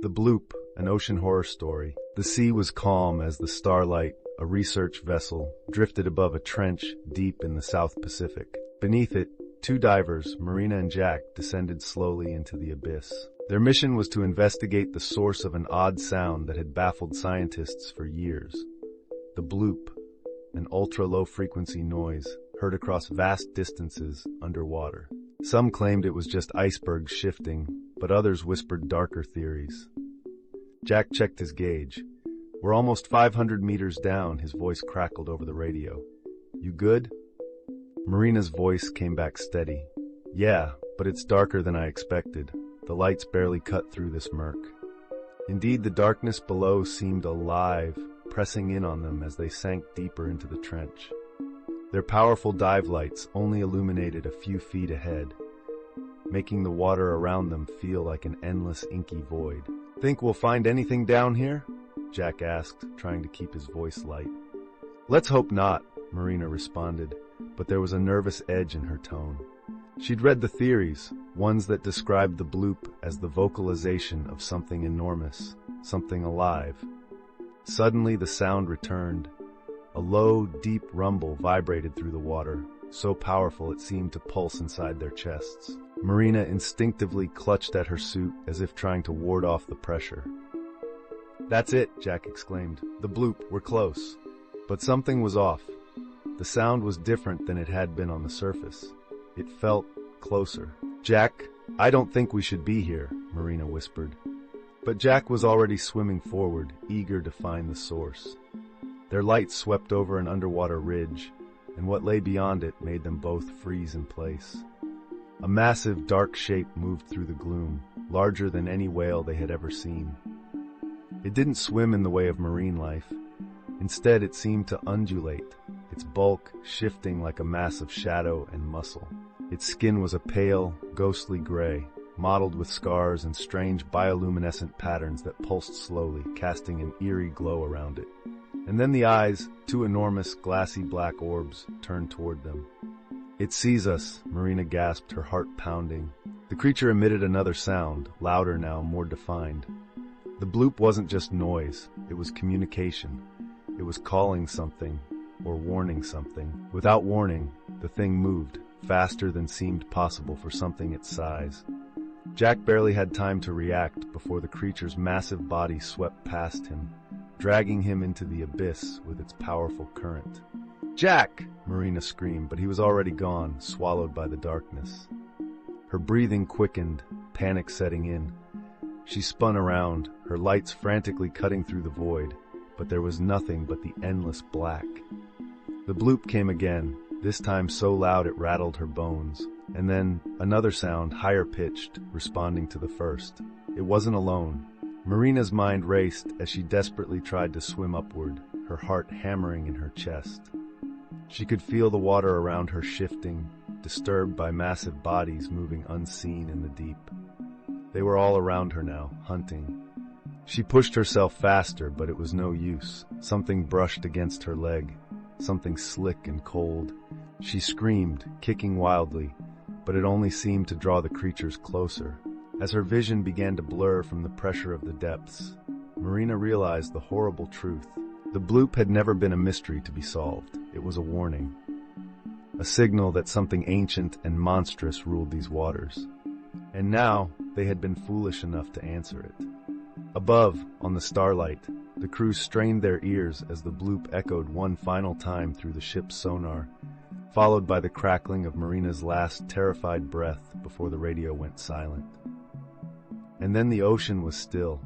The Bloop, an ocean horror story. The sea was calm as the Starlight, a research vessel, drifted above a trench deep in the South Pacific. Beneath it, two divers, Marina and Jack, descended slowly into the abyss. Their mission was to investigate the source of an odd sound that had baffled scientists for years. The Bloop, an ultra-low-frequency noise, heard across vast distances underwater. Some claimed it was just icebergs shifting, but others whispered darker theories. Jack checked his gauge. "We're almost 500 meters down," his voice crackled over the radio. "You good?" Marina's voice came back steady. "Yeah, but it's darker than I expected. The lights barely cut through this murk." Indeed, the darkness below seemed alive, pressing in on them as they sank deeper into the trench. Their powerful dive lights only illuminated a few feet ahead, making the water around them feel like an endless inky void. "Think we'll find anything down here?" Jack asked, trying to keep his voice light. "Let's hope not," Marina responded, but there was a nervous edge in her tone. She'd read the theories, ones that described the Bloop as the vocalization of something enormous, something alive. Suddenly the sound returned. A low, deep rumble vibrated through the water, so powerful it seemed to pulse inside their chests. Marina instinctively clutched at her suit as if trying to ward off the pressure. "That's it," Jack exclaimed. "The Bloop, we're close." But something was off. The sound was different than it had been on the surface. It felt closer. "Jack, I don't think we should be here," Marina whispered. But Jack was already swimming forward, eager to find the source. Their light swept over an underwater ridge, and what lay beyond it made them both freeze in place. A massive, dark shape moved through the gloom, larger than any whale they had ever seen. It didn't swim in the way of marine life. Instead, it seemed to undulate, its bulk shifting like a mass of shadow and muscle. Its skin was a pale, ghostly gray, mottled with scars and strange bioluminescent patterns that pulsed slowly, casting an eerie glow around it. And then the eyes, two enormous, glassy black orbs, turned toward them. "It sees us," Marina gasped, her heart pounding. The creature emitted another sound, louder now, more defined. The Bloop wasn't just noise, it was communication. It was calling something, or warning something. Without warning, the thing moved, faster than seemed possible for something its size. Jack barely had time to react before the creature's massive body swept past him, dragging him into the abyss with its powerful current. "Jack!" Marina screamed, but he was already gone, swallowed by the darkness. Her breathing quickened, panic setting in. She spun around, her lights frantically cutting through the void, but there was nothing but the endless black. The Bloop came again, this time so loud it rattled her bones, and then another sound, higher pitched, responding to the first. It wasn't alone. Marina's mind raced as she desperately tried to swim upward, her heart hammering in her chest. She could feel the water around her shifting, disturbed by massive bodies moving unseen in the deep. They were all around her now, hunting. She pushed herself faster, but it was no use. Something brushed against her leg, something slick and cold. She screamed, kicking wildly, but it only seemed to draw the creatures closer. As her vision began to blur from the pressure of the depths, Marina realized the horrible truth. The Bloop had never been a mystery to be solved. It was a warning, a signal that something ancient and monstrous ruled these waters. And now, they had been foolish enough to answer it. Above, on the Starlight, the crew strained their ears as the Bloop echoed one final time through the ship's sonar, followed by the crackling of Marina's last terrified breath before the radio went silent. And then the ocean was still,